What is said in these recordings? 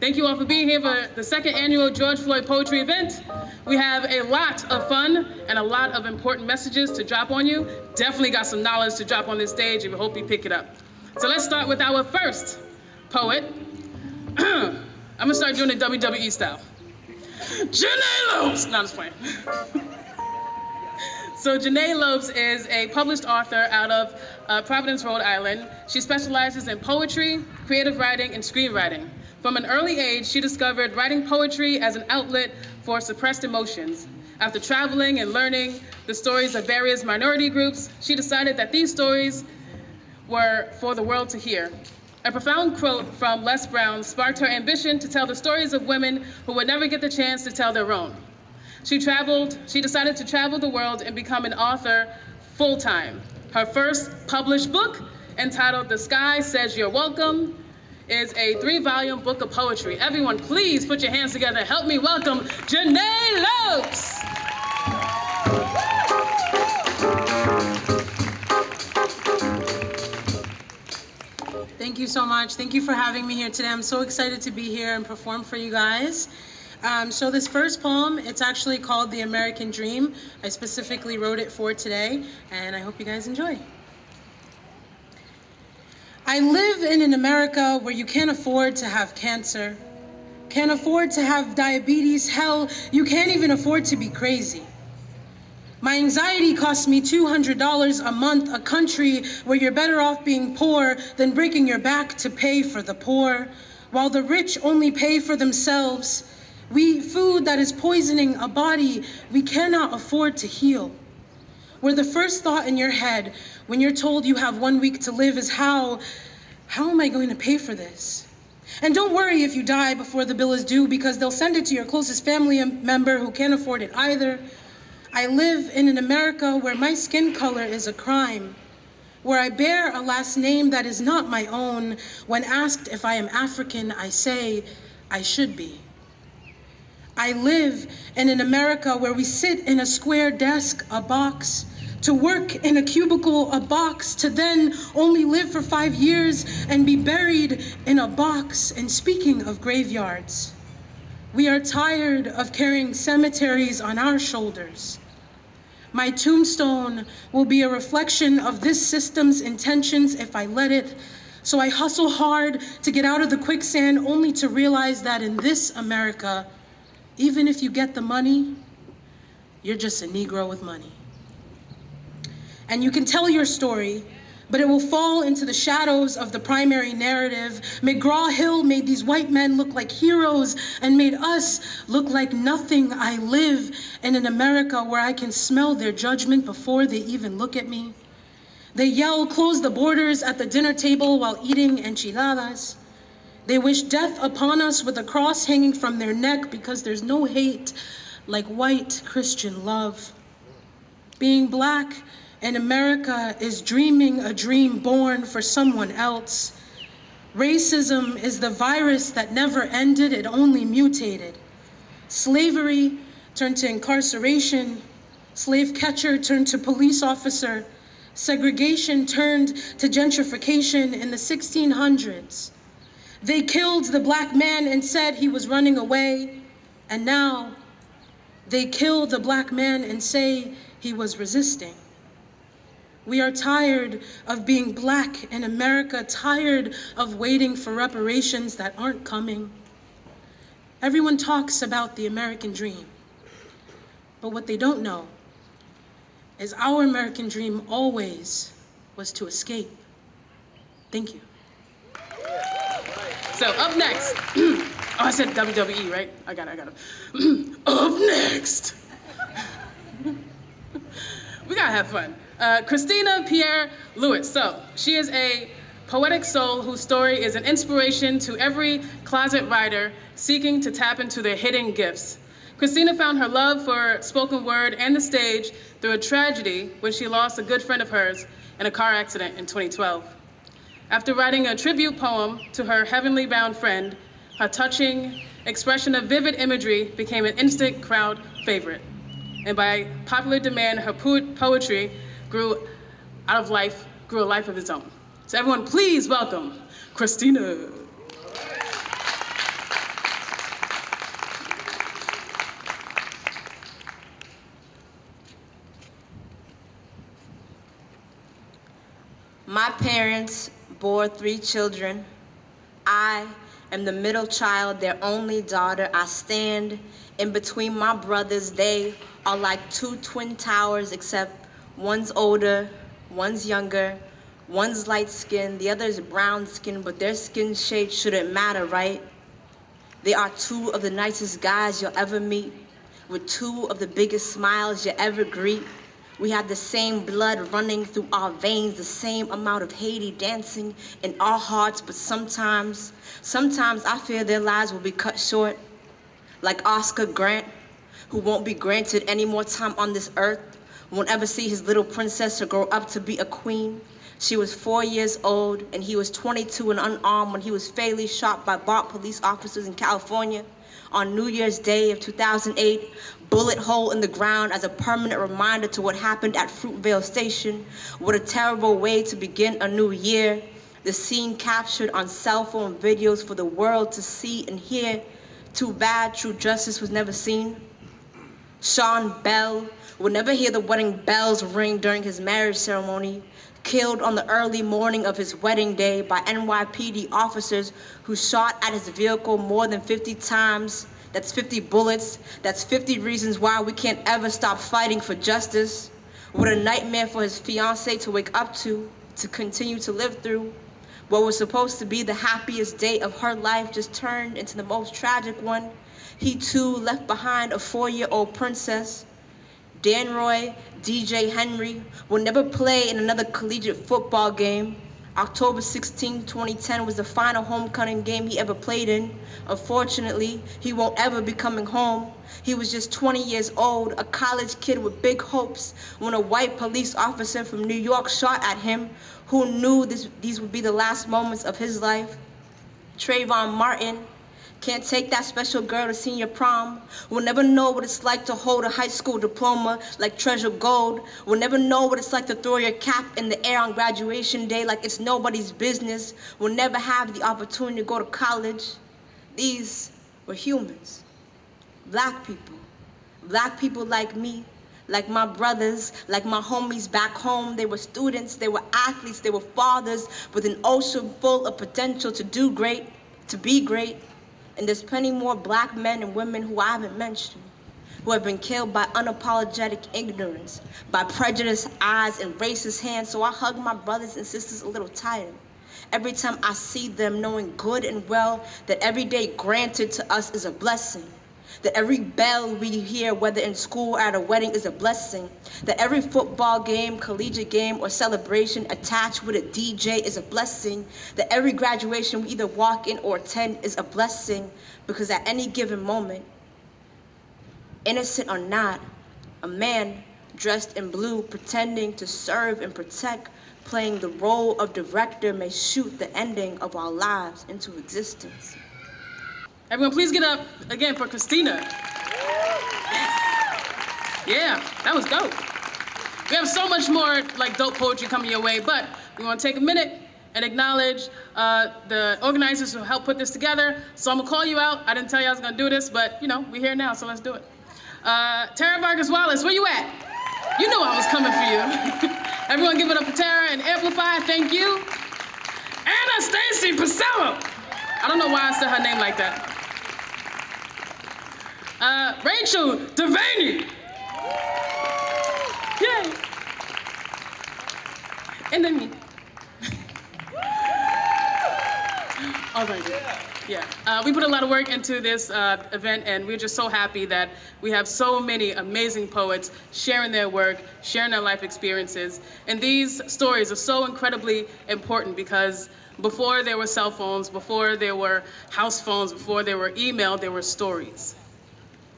Thank you all for being here for the second annual George Floyd Poetry event. We have a lot of fun and a lot of important messages to drop on you. Definitely got some knowledge to drop on this stage, and we hope you pick it up. So let's start with our first poet. I'm gonna start doing it WWE style. Janae Lopes! No, I'm just playing. So Janae Lopes is a published author out of Providence, Rhode Island. She specializes in poetry, creative writing, and screenwriting. From an early age, she discovered writing poetry as an outlet for suppressed emotions. After traveling and learning the stories of various minority groups, she decided that these stories were for the world to hear. A profound quote from Les Brown sparked her ambition to tell the stories of women who would never get the chance to tell their own. She decided to travel the world and become an author full-time. Her first published book, entitled The Sky Says You're Welcome, is a 3-volume book of poetry. Everyone, please put your hands together. Help me welcome Janae Lopes. Thank you so much. Thank you for having me here today. I'm so excited to be here and perform for you guys. So this first poem, it's actually called The American Dream. I specifically wrote it for today, and I hope you guys enjoy. I live in an America where you can't afford to have cancer, can't afford to have diabetes, hell, you can't even afford to be crazy. My anxiety costs me $200 a month, a country where you're better off being poor than breaking your back to pay for the poor, while the rich only pay for themselves. We eat food that is poisoning a body we cannot afford to heal. Where the first thought in your head when you're told you have 1 week to live is how am I going to pay for this? And don't worry if you die before the bill is due, because they'll send it to your closest family member who can't afford it either. I live in an America where my skin color is a crime, where I bear a last name that is not my own. When asked if I am African, I say I should be. I live in an America where we sit in a square desk, a box, to work in a cubicle, a box, to then only live for 5 years and be buried in a box. And speaking of graveyards, we are tired of carrying cemeteries on our shoulders. My tombstone will be a reflection of this system's intentions if I let it. So I hustle hard to get out of the quicksand, only to realize that in this America, even if you get the money, you're just a Negro with money. And you can tell your story, but it will fall into the shadows of the primary narrative. McGraw-Hill made these white men look like heroes and made us look like nothing. I live in an America where I can smell their judgment before they even look at me. They yell, "Close the borders" at the dinner table while eating enchiladas. They wish death upon us with a cross hanging from their neck, because there's no hate like white Christian love. Being Black in America is dreaming a dream born for someone else. Racism is the virus that never ended, it only mutated. Slavery turned to incarceration. Slave catcher turned to police officer. Segregation turned to gentrification in the 1600s. They killed the Black man and said he was running away. And now they kill the Black man and say he was resisting. We are tired of being Black in America, tired of waiting for reparations that aren't coming. Everyone talks about the American dream, but what they don't know is our American dream always was to escape. Thank you. So up next, oh, I said WWE, right? I got it. Up next, we gotta have fun. Christina Pierre-Louis. So she is a poetic soul whose story is an inspiration to every closet writer seeking to tap into their hidden gifts. Christina found her love for spoken word and the stage through a tragedy when she lost a good friend of hers in a car accident in 2012. After writing a tribute poem to her heavenly bound friend, her touching expression of vivid imagery became an instant crowd favorite. And by popular demand, her poetry grew a life of its own. So everyone, please welcome Christina. My parents bore 3 children. I am the middle child, their only daughter. I stand in between my brothers. They are like 2 twin towers, except one's older, one's younger, one's light-skinned, the other is brown-skinned, but their skin shade shouldn't matter, right? They are 2 of the nicest guys you'll ever meet, with 2 of the biggest smiles you ever greet. We have the same blood running through our veins, the same amount of Haiti dancing in our hearts, but sometimes I fear their lives will be cut short. Like Oscar Grant, who won't be granted any more time on this earth, won't ever see his little princess to grow up to be a queen. She was 4 years old, and he was 22 and unarmed when he was fatally shot by BART police officers in California on New Year's Day of 2008, bullet hole in the ground as a permanent reminder to what happened at Fruitvale Station. What a terrible way to begin a new year. The scene captured on cell phone videos for the world to see and hear. Too bad true justice was never seen. Sean Bell would never hear the wedding bells ring during his marriage ceremony. Killed on the early morning of his wedding day by NYPD officers who shot at his vehicle more than 50 times. That's 50 bullets. That's 50 reasons why we can't ever stop fighting for justice. What a nightmare for his fiancée to wake up to continue to live through. What was supposed to be the happiest day of her life just turned into the most tragic one. He too left behind a 4-year-old princess. Dan Roy, DJ Henry, will never play in another collegiate football game. October 16, 2010 was the final homecoming game he ever played in. Unfortunately, he won't ever be coming home. He was just 20 years old, a college kid with big hopes, when a white police officer from New York shot at him. Who knew these would be the last moments of his life? Trayvon Martin, can't take that special girl to senior prom. We'll never know what it's like to hold a high school diploma like treasure gold. We'll never know what it's like to throw your cap in the air on graduation day like it's nobody's business. We'll never have the opportunity to go to college. These were humans, black people like me, like my brothers, like my homies back home. They were students, they were athletes, they were fathers with an ocean full of potential to do great, to be great. And there's plenty more black men and women who I haven't mentioned, who have been killed by unapologetic ignorance, by prejudiced eyes and racist hands. So I hug my brothers and sisters a little tighter every time I see them, knowing good and well that every day granted to us is a blessing. That every bell we hear, whether in school or at a wedding, is a blessing. That every football game, collegiate game, or celebration attached with a DJ is a blessing. That every graduation we either walk in or attend is a blessing, because at any given moment, innocent or not, a man dressed in blue, pretending to serve and protect, playing the role of director, may shoot the ending of our lives into existence. Everyone, please get up again for Christina. Yeah, that was dope. We have so much more like dope poetry coming your way, but we want to take a minute and acknowledge the organizers who helped put this together. So I'm gonna call you out. I didn't tell you I was gonna do this, but you know, we're here now, so let's do it. Tara Vargas Wallace, where you at? You knew I was coming for you. Everyone give it up for Tara and Amplify, thank you. Anastasia Pacello. I don't know why I said her name like that. Rachel Devaney. Yay. And then me. All right. Yeah. We put a lot of work into this event, and we're just so happy that we have so many amazing poets sharing their work, sharing their life experiences. And these stories are so incredibly important because before there were cell phones, before there were house phones, before there were email, there were stories.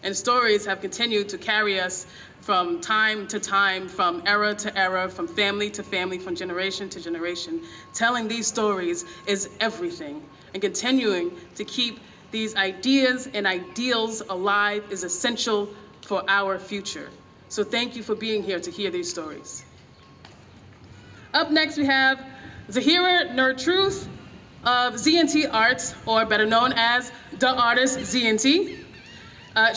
And stories have continued to carry us from time to time, from era to era, from family to family, from generation to generation. Telling these stories is everything. And continuing to keep these ideas and ideals alive is essential for our future. So thank you for being here to hear these stories. Up next we have Zahira Nurtruth of ZNT Arts, or better known as The Artist ZNT.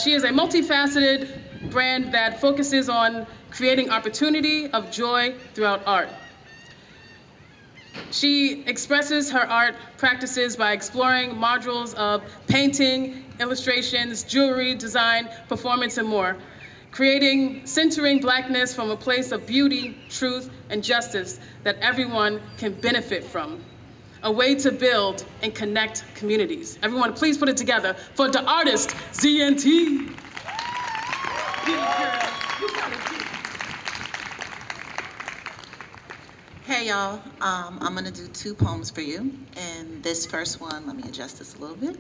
She is a multifaceted brand that focuses on creating opportunity of joy throughout art. She expresses her art practices by exploring modules of painting, illustrations, jewelry, design, performance, and more, centering Blackness from a place of beauty, truth, and justice that everyone can benefit from. A way to build and connect communities. Everyone, please put it together for the artist, ZNT. Hey y'all, I'm gonna do 2 poems for you. And this first one, let me adjust this a little bit,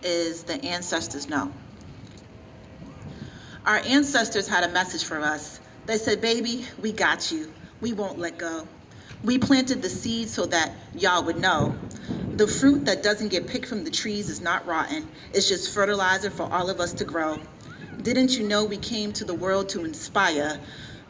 is The Ancestors Know. Our ancestors had a message for us. They said, baby, we got you. We won't let go. We planted the seed so that y'all would know. The fruit that doesn't get picked from the trees is not rotten. It's just fertilizer for all of us to grow. Didn't you know we came to the world to inspire?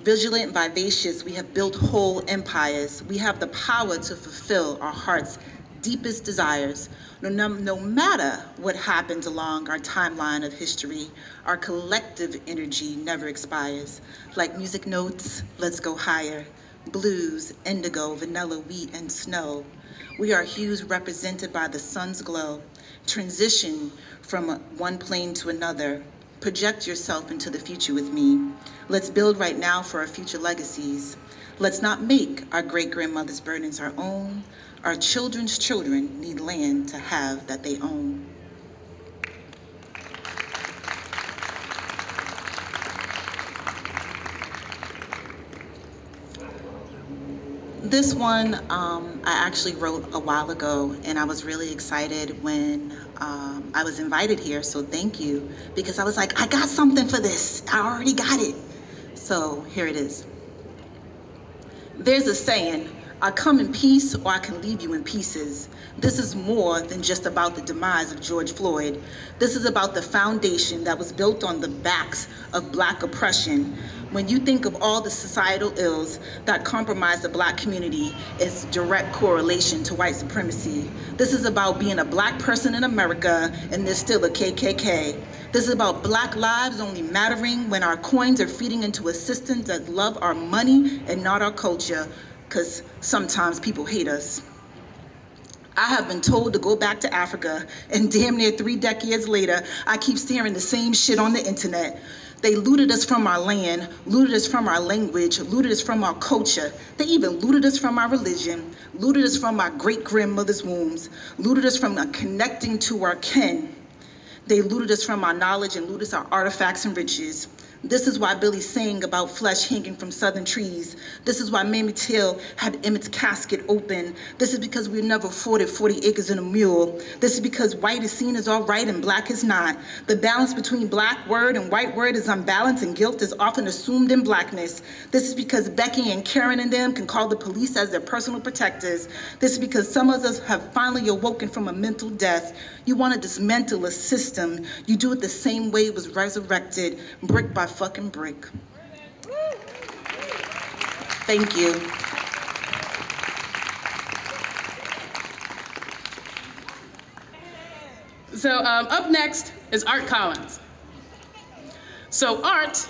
Vigilant and vivacious, we have built whole empires. We have the power to fulfill our heart's deepest desires. No matter what happens along our timeline of history, our collective energy never expires. Like music notes, let's go higher. Blues, indigo, vanilla, wheat, and snow. We are hues represented by the sun's glow. Transition from one plane to another. Project yourself into the future with me. Let's build right now for our future legacies. Let's not make our great-grandmother's burdens our own. Our children's children need land to have that they own. This one I actually wrote a while ago, and I was really excited when I was invited here, so thank you, because I was like, I got something for this. I already got it. So here it is. There's a saying, I come in peace or I can leave you in pieces. This is more than just about the demise of George Floyd. This is about the foundation that was built on the backs of Black oppression. When you think of all the societal ills that compromise the Black community, it's direct correlation to white supremacy. This is about being a Black person in America, and there's still a KKK. This is about Black lives only mattering when our coins are feeding into a system that love our money and not our culture, because sometimes people hate us. I have been told to go back to Africa, and damn near 3 decades later, I keep hearing the same shit on the internet. They looted us from our land, looted us from our language, looted us from our culture. They even looted us from our religion, looted us from our great-grandmother's wombs, looted us from connecting to our kin. They looted us from our knowledge and looted us our artifacts and riches. This is why Billy sang about flesh hanging from southern trees. This is why Mamie Till had Emmett's casket open. This is because we never afforded 40 acres and a mule. This is because white is seen as all right and Black is not. The balance between Black word and white word is unbalanced, and guilt is often assumed in Blackness. This is because Becky and Karen and them can call the police as their personal protectors. This is because some of us have finally awoken from a mental death. You want to dismantle a system. You do it the same way it was resurrected, brick by fucking brick. Thank you. So up next is Art Collins. So Art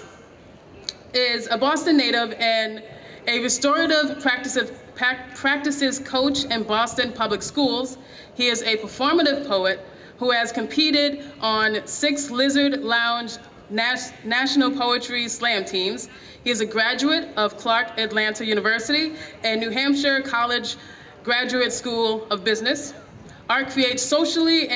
is a Boston native and a restorative practices coach in Boston Public Schools. He is a performative poet who has competed on 6 Lizard Lounge National Poetry Slam teams. He is a graduate of Clark Atlanta University and New Hampshire College Graduate School of Business. Art creates socially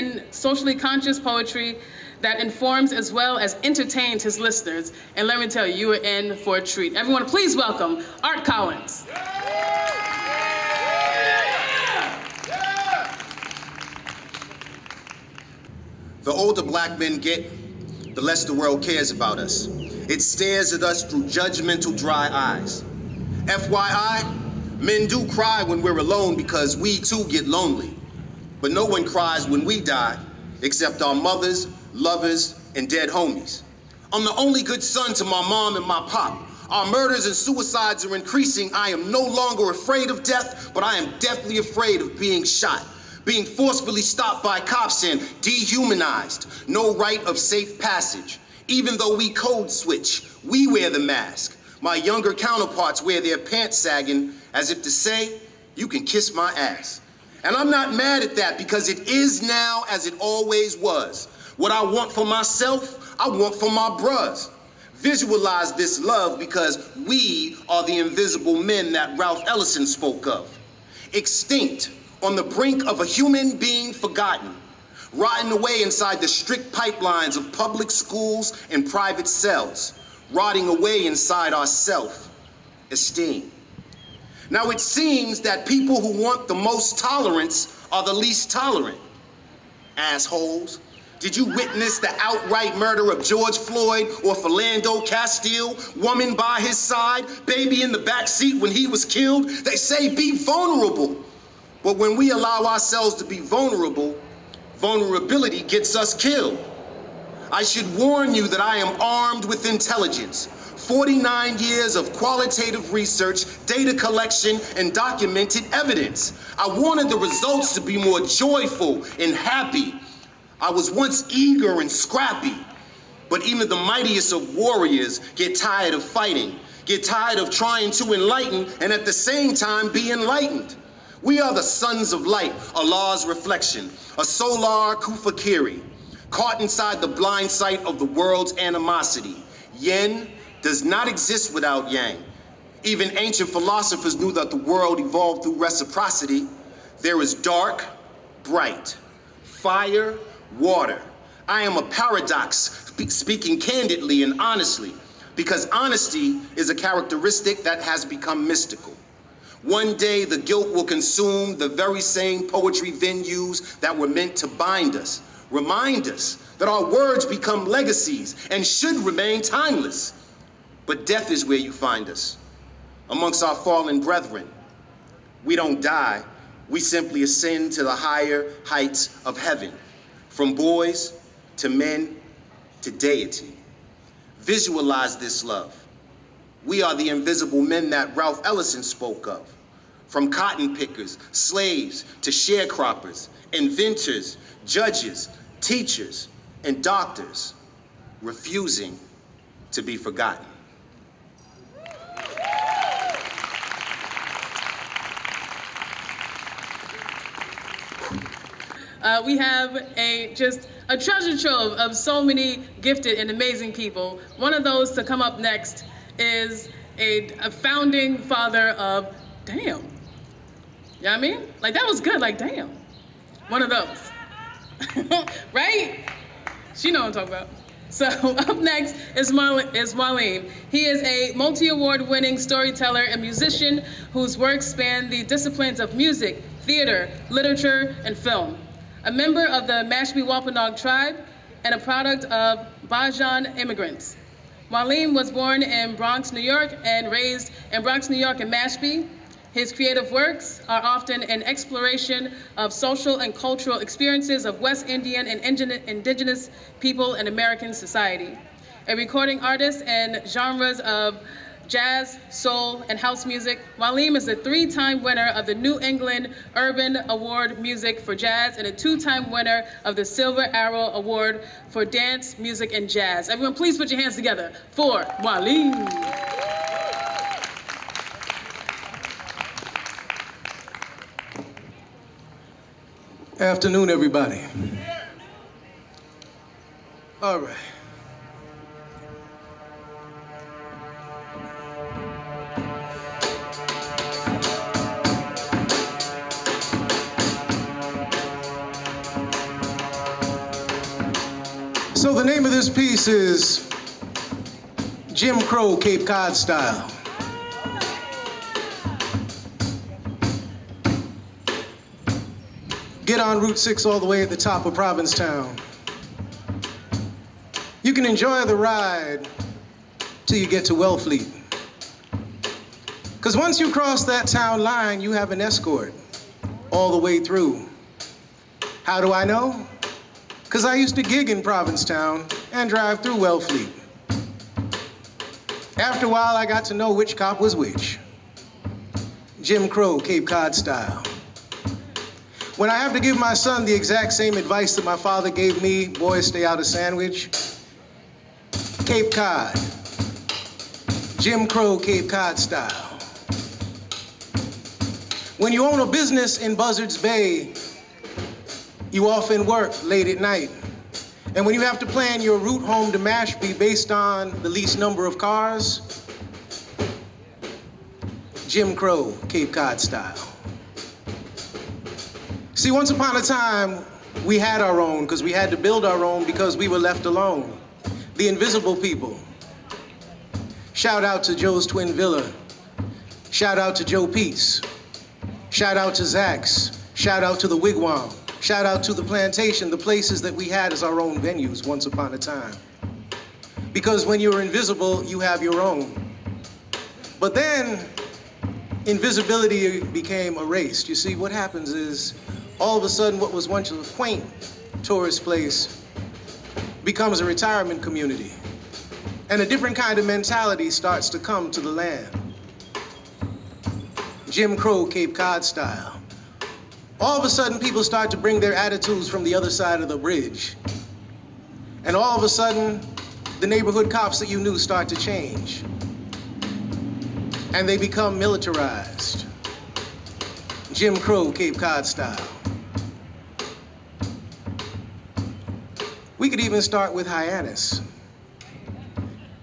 conscious poetry that informs as well as entertains his listeners. And let me tell you, you are in for a treat. Everyone, please welcome Art Collins. The older Black men get, the less the world cares about us. It stares at us through judgmental dry eyes. FYI, men do cry when we're alone because we too get lonely. But no one cries when we die, except our mothers, lovers, and dead homies. I'm the only good son to my mom and my pop. Our murders and suicides are increasing. I am no longer afraid of death, but I am deathly afraid of being shot, being forcefully stopped by cops and dehumanized. No right of safe passage. Even though we code switch, we wear the mask. My younger counterparts wear their pants sagging as if to say, You can kiss my ass. And I'm not mad at that because it is now as it always was. What I want for myself, I want for my bros. Visualize this love because we are the invisible men that Ralph Ellison spoke of. Extinct, on the brink of a human being forgotten, rotting away inside the strict pipelines of public schools and private cells, rotting away inside our self-esteem. Now it seems that people who want the most tolerance are the least tolerant. Assholes. Did you witness the outright murder of George Floyd or Philando Castile? Woman by his side, baby in the back seat when he was killed? They say be vulnerable. But when we allow ourselves to be vulnerable, vulnerability gets us killed. I should warn you that I am armed with intelligence. 49 years of qualitative research, data collection, and documented evidence. I wanted the results to be more joyful and happy. I was once eager and scrappy, but even the mightiest of warriors get tired of fighting, get tired of trying to enlighten and at the same time be enlightened. We are the sons of light, Allah's reflection, a solar kufakiri, caught inside the blind sight of the world's animosity. Yin does not exist without yang. Even ancient philosophers knew that the world evolved through reciprocity. There is dark, bright, fire, water. I am a paradox, speaking candidly and honestly, because honesty is a characteristic that has become mystical. One day, the guilt will consume the very same poetry venues that were meant to bind us, remind us that our words become legacies and should remain timeless. But death is where you find us, amongst our fallen brethren. We don't die, we simply ascend to the higher heights of heaven. From boys to men to deity. Visualize this love. We are the invisible men that Ralph Ellison spoke of. From cotton pickers, slaves, to sharecroppers, inventors, judges, teachers, and doctors, refusing to be forgotten. We have just a treasure trove of so many gifted and amazing people. One of those to come up next is a founding father of, damn. You know what I mean? Like, that was good, like, damn. One of those. Right? She know what I'm talking about. So up next is Marlene. He is a multi-award winning storyteller and musician whose work span the disciplines of music, theater, literature, and film. A member of the Mashpee Wampanoag tribe and a product of Bajan immigrants. Marlene was born in Bronx, New York, and raised in Bronx, New York, and Mashpee. His creative works are often an exploration of social and cultural experiences of West Indian and indigenous people in American society. A recording artist in genres of jazz, soul, and house music, Marlene is a 3-time winner of the New England Urban Award Music for Jazz and a 2-time winner of the Silver Arrow Award for Dance, Music, and Jazz. Everyone, please put your hands together for Marlene. Afternoon, everybody. All right. So the name of this piece is Jim Crow Cape Cod Style. Get on Route 6 all the way at the top of Provincetown. You can enjoy the ride till you get to Wellfleet. Because once you cross that town line, you have an escort all the way through. How do I know? Because I used to gig in Provincetown and drive through Wellfleet. After a while, I got to know which cop was which. Jim Crow, Cape Cod style. When I have to give my son the exact same advice that my father gave me, boys, stay out of Sandwich. Cape Cod. Jim Crow, Cape Cod style. When you own a business in Buzzards Bay, you often work late at night. And when you have to plan your route home to Mashpee based on the least number of cars, Jim Crow, Cape Cod style. See, once upon a time, we had our own because we had to build our own because we were left alone. The invisible people. Shout out to Joe's Twin Villa. Shout out to Joe Peace. Shout out to Zach's. Shout out to the Wigwam. Shout out to the plantation, the places that we had as our own venues once upon a time. Because when you're invisible, you have your own. But then, invisibility became erased. You see, what happens is, all of a sudden, what was once a quaint tourist place becomes a retirement community. And a different kind of mentality starts to come to the land. Jim Crow, Cape Cod style. All of a sudden, people start to bring their attitudes from the other side of the bridge. And all of a sudden, the neighborhood cops that you knew start to change. And they become militarized. Jim Crow, Cape Cod style. We could even start with Hyannis.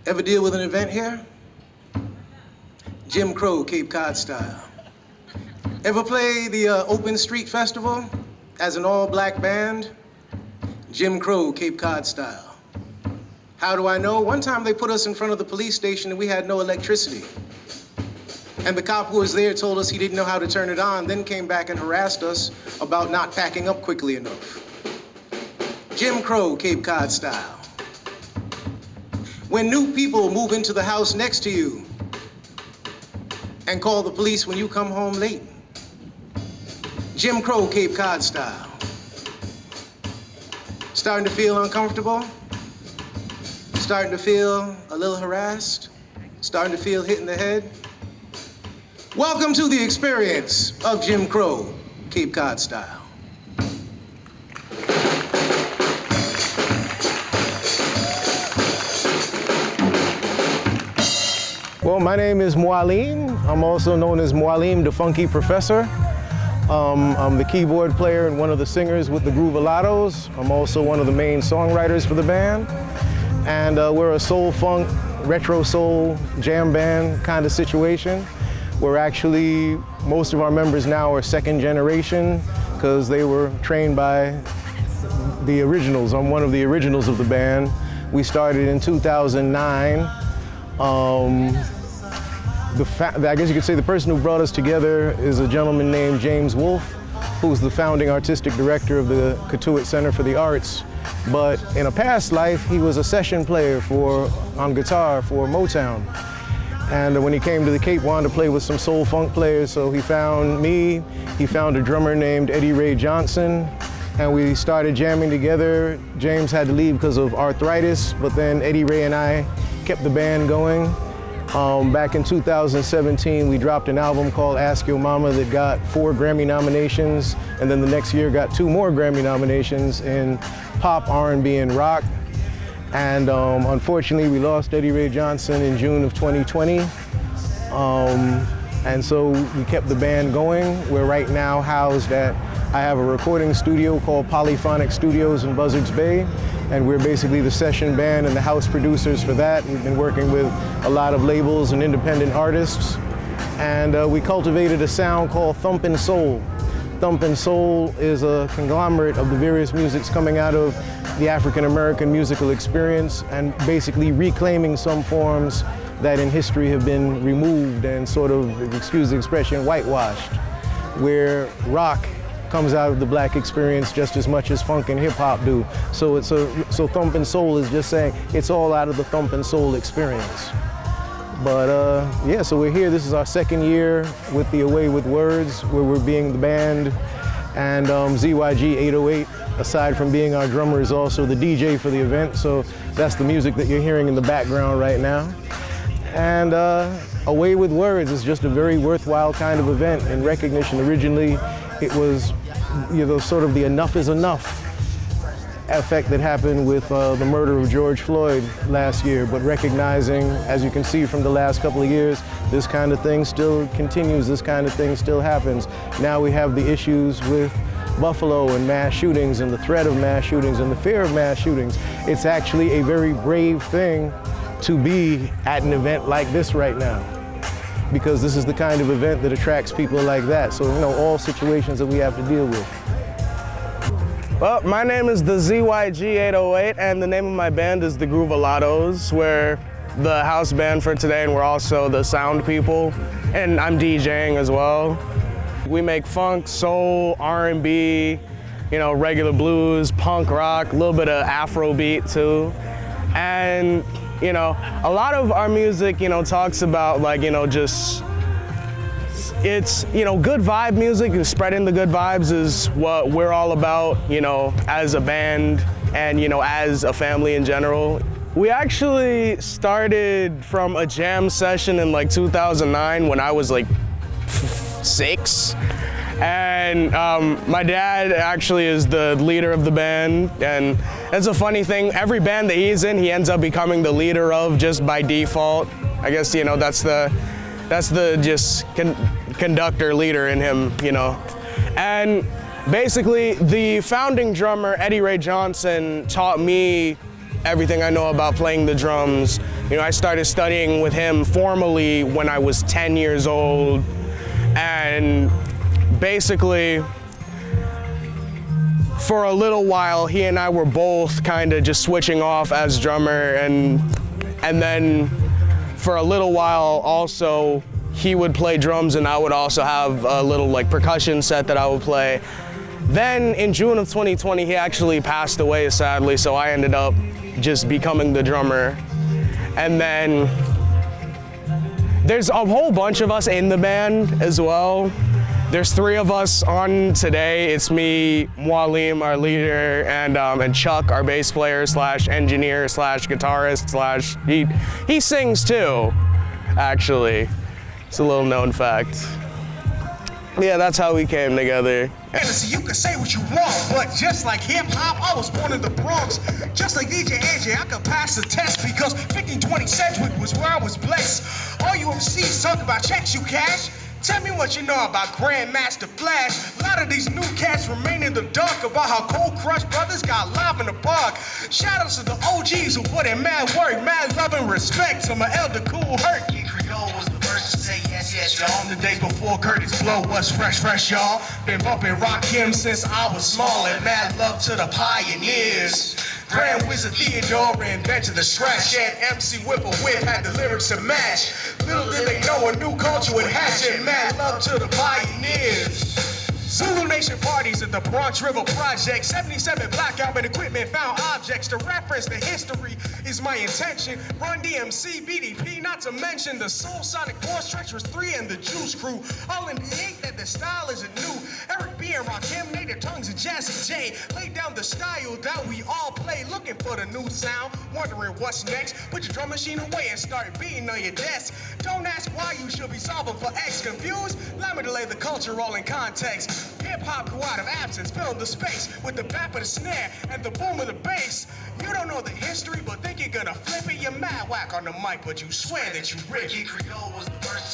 Ever deal with an event here? Jim Crow, Cape Cod style. Ever play the Open Street Festival as an all-black band? Jim Crow, Cape Cod style. How do I know? One time they put us in front of the police station and we had no electricity. And the cop who was there told us he didn't know how to turn it on, then came back and harassed us about not packing up quickly enough. Jim Crow, Cape Cod style. When new people move into the house next to you and call the police when you come home late. Jim Crow, Cape Cod style. Starting to feel uncomfortable? Starting to feel a little harassed? Starting to feel hit in the head? Welcome to the experience of Jim Crow, Cape Cod style. Well, my name is Mualim. I'm also known as Mualim, the Funky Professor. I'm the keyboard player and one of the singers with the Groovalados. I'm also one of the main songwriters for the band. And we're a soul funk, retro soul jam band kind of situation. We're actually, most of our members now are second generation because they were trained by the originals. I'm one of the originals of the band. We started in 2009. I guess you could say the person who brought us together is a gentleman named James Wolfe, who's the founding artistic director of the Katuitt Center for the Arts. But in a past life, he was a session player on guitar for Motown. And when he came to the Cape, wanted to play with some soul funk players, so he found me, he found a drummer named Eddie Ray Johnson, and we started jamming together. James had to leave because of arthritis, but then Eddie Ray and I kept the band going. Back in 2017, we dropped an album called Ask Your Mama that got 4 Grammy nominations, and then the next year got 2 more Grammy nominations in pop, R&B, and rock. And unfortunately, we lost Eddie Ray Johnson in June of 2020. And so we kept the band going. We're right now housed I have a recording studio called Polyphonic Studios in Buzzards Bay. And we're basically the session band and the house producers for that. We've been working with a lot of labels and independent artists. And we cultivated a sound called Thumpin' Soul. Thumpin' Soul is a conglomerate of the various musics coming out of the African American musical experience and basically reclaiming some forms that in history have been removed and sort of, excuse the expression, whitewashed, where rock comes out of the black experience just as much as funk and hip hop do. So Thumpin' Soul is just saying it's all out of the Thumpin' Soul experience. But yeah, so we're here. This is our second year with the Away with Words, where we're being the band. And ZYG 808, aside from being our drummer, is also the DJ for the event. So that's the music that you're hearing in the background right now. And Away with Words is just a very worthwhile kind of event in recognition. Originally, it was, sort of the enough is enough effect that happened with the murder of George Floyd last year, but recognizing, as you can see from the last couple of years, this kind of thing still continues, this kind of thing still happens. Now we have the issues with Buffalo and mass shootings and the threat of mass shootings and the fear of mass shootings. It's actually a very brave thing to be at an event like this right now, because this is the kind of event that attracts people like that. So, you know, all situations that we have to deal with. Well, my name is the ZYG808, and the name of my band is the Groovalados. We're the house band for today, and we're also the sound people, and I'm DJing as well. We make funk, soul, R&B, you know, regular blues, punk rock, a little bit of Afrobeat too. And, you know, a lot of our music, you know, talks about like, you know, just, it's, you know, good vibe music, and spreading the good vibes is what we're all about, you know, as a band and, you know, as a family in general. We actually started from a jam session in like 2009 when I was like 6. And my dad actually is the leader of the band, and it's a funny thing, every band that he's in, he ends up becoming the leader of just by default. I guess, you know, that's the just conductor leader in him, you know. And basically, the founding drummer, Eddie Ray Johnson, taught me everything I know about playing the drums. You know, I started studying with him formally when I was 10 years old. And basically, for a little while, he and I were both kind of just switching off as drummer, and then for a little while also, he would play drums and I would also have a little like percussion set that I would play. Then in June of 2020, he actually passed away, sadly, so I ended up just becoming the drummer. And then there's a whole bunch of us in the band as well. There's 3 of us on today. It's me, Mualim, our leader, and Chuck, our bass player / engineer / guitarist / he sings too, actually. It's a little known fact. Yeah, that's how we came together. You can say what you want, but just like hip-hop, I was born in the Bronx. Just like DJ AJ, I could pass the test because 1520 Sedgwick was where I was blessed. All you MCs talk about checks you cash. Tell me what you know about Grandmaster Flash. A lot of these new cats remain in the dark about how Cold Crush Brothers got live in the park. Shout outs to the OGs who put in mad work, mad love and respect to my elder Cool Herc. Creole was the first to say yes, y'all. The day before Curtis Blow was fresh, y'all. Been bumping Rakim since I was small, and mad love to the pioneers. Grand Wizard Theodore invented the scratch, and MC Whippoorwill had the lyrics to match. Little did they know a new culture would hatch, and mad love to the pioneers. Zulu Nation parties at the Bronx River Project. 77 blackout and equipment found objects. To reference the history is my intention. Run DMC, BDP, not to mention the Soul Sonic Force, Treacherous 3, and the Juice Crew. All in the ink that the style isn't new. Eric B and Rakim, native tongues, and Jazzy J laid down the style that we all play. Looking for the new sound, wondering what's next. Put your drum machine away and start beating on your desk. Don't ask why you should be solving for X. Confused? Let me delay the culture all in context. Hip-hop grew out of absence, filled the space with the bap of the snare and the boom of the bass. You don't know the history, but think you're gonna flip it. You're mad whack on the mic, but you swear that you rich. Creole was the first